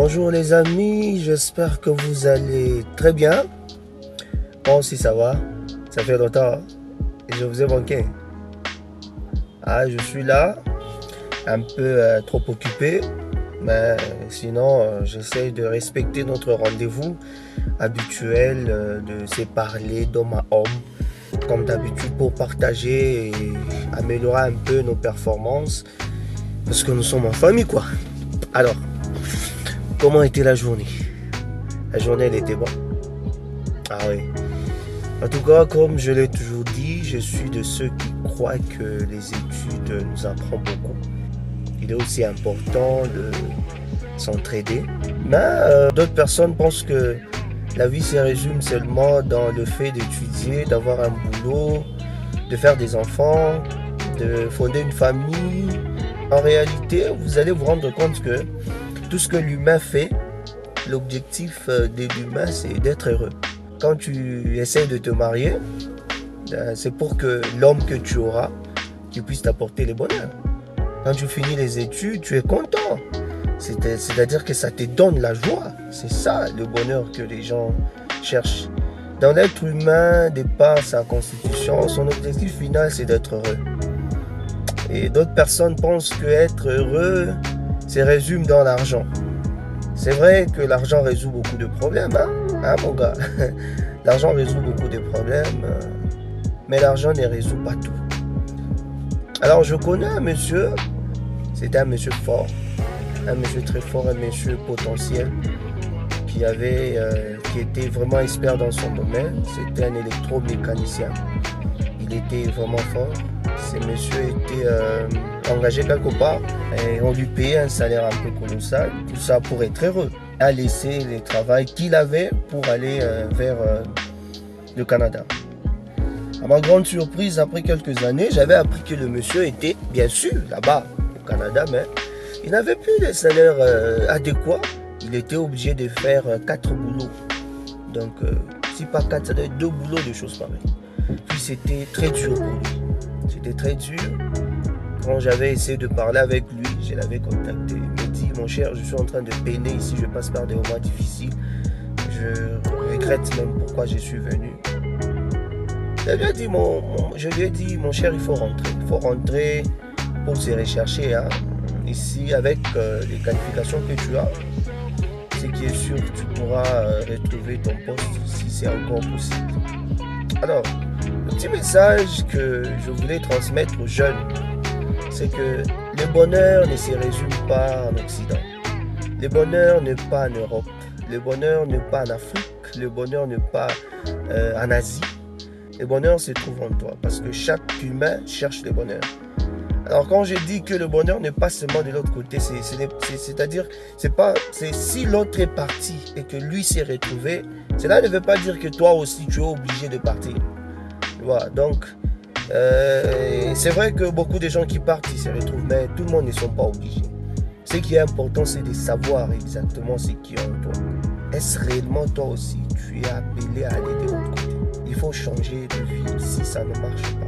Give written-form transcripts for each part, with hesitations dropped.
Bonjour les amis, j'espère que vous allez très bien. Moi aussi ça va, ça fait longtemps et je vous ai manqué. Je suis là, un peu trop occupé, mais sinon j'essaie de respecter notre rendez-vous habituel, de se parler d'homme à homme, comme d'habitude pour partager et améliorer un peu nos performances, parce que nous sommes en famille quoi. Alors, comment était la journée? La journée, elle était bonne. Ah oui. En tout cas, comme je l'ai toujours dit, je suis de ceux qui croient que les études nous apprennent beaucoup. Il est aussi important de s'entraider. Mais d'autres personnes pensent que la vie se résume seulement dans le fait d'étudier, d'avoir un boulot, de faire des enfants, de fonder une famille. En réalité, vous allez vous rendre compte que tout ce que l'humain fait, l'objectif de l'humain, c'est d'être heureux. Quand tu essaies de te marier, c'est pour que l'homme que tu auras, qui puisse t'apporter le bonheur. Quand tu finis les études, tu es content. C'est-à-dire que ça te donne la joie. C'est ça le bonheur que les gens cherchent. Dans l'être humain, de par sa constitution, son objectif final, c'est d'être heureux. Et d'autres personnes pensent qu'être heureux se résume dans l'argent. C'est vrai que l'argent résout beaucoup de problèmes, hein mon gars. L'argent résout beaucoup de problèmes, mais l'argent ne résout pas tout. Alors je connais un monsieur, c'était un monsieur fort, un monsieur très fort, un monsieur potentiel, qui était vraiment expert dans son domaine. C'était un électromécanicien. Il était vraiment fort. Ce monsieur était engagé quelque part et on lui payait un salaire un peu colossal, tout ça pour être heureux, à laisser le travail qu'il avait pour aller vers le Canada. À ma grande surprise, après quelques années, j'avais appris que le monsieur était bien sûr là-bas au Canada, mais il n'avait plus de salaire adéquat. Il était obligé de faire 4 boulots. Donc, si pas 4, ça doit être 2 boulots, des choses pareilles. Puis c'était très dur pour lui. C'était très dur. Quand j'avais essayé de parler avec lui, je l'avais contacté. Il me dit, mon cher, je suis en train de peiner ici, je passe par des moments difficiles. Je regrette même pourquoi je suis venu. Je lui ai dit, mon cher, il faut rentrer. Il faut rentrer pour se rechercher. Ici, avec les qualifications que tu as, ce qui est sûr, tu pourras retrouver ton poste si c'est encore possible. Alors, le petit message que je voulais transmettre aux jeunes, c'est que le bonheur ne se résume pas en Occident. Le bonheur n'est pas en Europe. Le bonheur n'est pas en Afrique. Le bonheur n'est pas en Asie. Le bonheur se trouve en toi parce que chaque humain cherche le bonheur. Alors quand je dis que le bonheur n'est pas seulement de l'autre côté, c'est-à-dire c'est si l'autre est parti et que lui s'est retrouvé, cela ne veut pas dire que toi aussi tu es obligé de partir. Voilà, donc c'est vrai que beaucoup de gens qui partent ils se retrouvent, mais tout le monde ne sont pas obligés. Ce qui est important, c'est de savoir exactement ce qui est en toi. Est-ce réellement toi aussi tu es appelé à aller de l'autre côté? Il faut changer de vie si ça ne marche pas.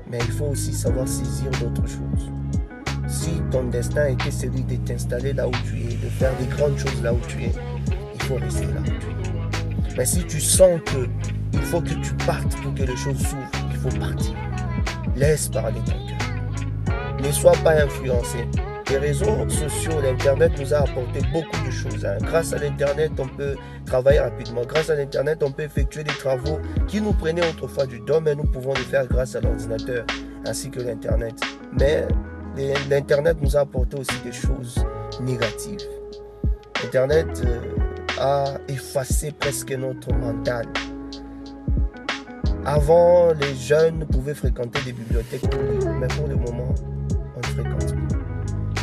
Mais il faut aussi savoir saisir d'autres choses. Si ton destin était celui de t'installer là où tu es, de faire des grandes choses là où tu es, il faut rester là où tu es. Mais si tu sens qu'il faut que tu partes pour que les choses s'ouvrent, il faut partir. Laisse parler ton cœur. Ne sois pas influencé. Les réseaux sociaux, l'Internet nous a apporté beaucoup de choses. Grâce à l'Internet, on peut travailler rapidement. Grâce à l'Internet, on peut effectuer des travaux qui nous prenaient autrefois du temps, mais nous pouvons le faire grâce à l'ordinateur ainsi que l'Internet. Mais l'Internet nous a apporté aussi des choses négatives. L'Internet a effacé presque notre mental. Avant, les jeunes pouvaient fréquenter des bibliothèques pour lire, mais pour le moment, on ne fréquente plus.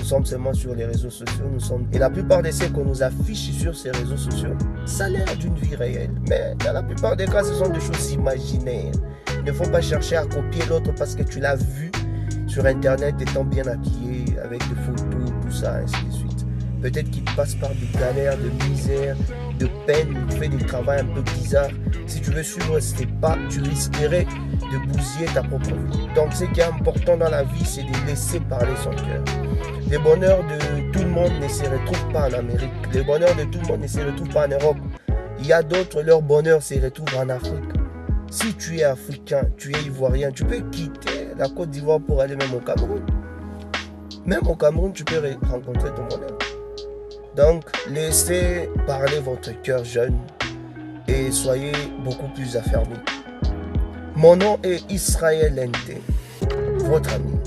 Nous sommes seulement sur les réseaux sociaux, et la plupart de ce qu'on nous affiche sur ces réseaux sociaux, ça a l'air d'une vie réelle. Mais dans la plupart des cas, ce sont des choses imaginaires. Il ne faut pas chercher à copier l'autre parce que tu l'as vu sur Internet étant bien habillé, avec des photos, tout ça, ainsi de suite. Peut-être qu'il passe par des galères, de misère, de peine, il fait des travaux un peu bizarres. Si tu veux suivre ces pas, tu risquerais de bousiller ta propre vie. Donc ce qui est important dans la vie, c'est de laisser parler son cœur. Le bonheur de tout le monde ne se retrouve pas en Amérique. Le bonheur de tout le monde ne se retrouve pas en Europe. Il y a d'autres, leur bonheur se retrouve en Afrique. Si tu es africain, tu es ivoirien, tu peux quitter la Côte d'Ivoire pour aller même au Cameroun. Même au Cameroun, tu peux rencontrer ton bonheur. Donc, laissez parler votre cœur jeune et soyez beaucoup plus affermis. Mon nom est Israël Nté, votre ami.